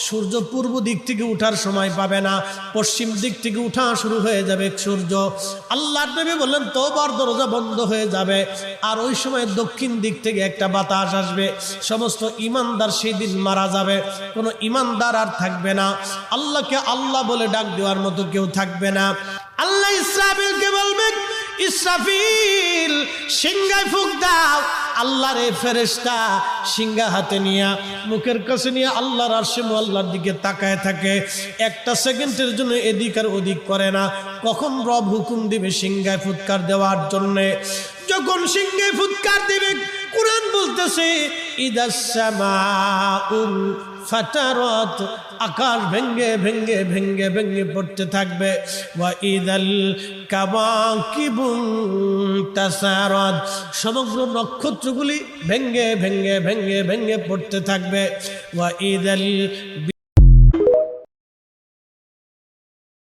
সূর্য পূর্ব দিক থেকে উঠার সময় পাবে না, পশ্চিম দিক থেকে উঠা শুরু হয়ে যাবে সূর্য। আল্লাহর নবী বললেন তওবার দরজা বন্ধ হয়ে যাবে, আর ওই সময় দক্ষিণ দিক থেকে একটা বাতাস আসবে। সমস্ত ঈমানদার সেই দিন মারা যাবে, কোনো ঈমানদার আর থাকবে না। আল্লাহকে আল্লাহ বলে ডাক দেওয়ার মতো কেউ থাকবে না। আল্লাহ ইসরাফিলকে বলবেন, ইসরাফিল সিংহায় ফুঁক দাও। আল্লাহর এই ফেরেশতা সিংহা হাতে নিয়ে মুখের কাছে নিয়ে আল্লাহর আরশে মুআল্লার দিকে তাকায় থাকে। একটা সেকেন্ডের জন্য এদিক আর ওদিক করে না। কখন রব হুকুম দিবে সিংহায় ফুৎকার দেওয়ার জন্যে, যখন সিংহায় ফুৎকার দিবে, কুরআন বলতেছে ইদাস সামাউল ফাতারাত, আকাশ ভেঙ্গে ভেঙ্গে ভেঙ্গে ভেঙ্গে পড়তে থাকবে। ওয়া ইদাল কাওয়াকিবু তাসারাত, সমগ্র নক্ষত্রগুলি ভেঙ্গে ভেঙ্গে ভেঙ্গে ভেঙ্গে পড়তে থাকবে। ওয়া ইদাল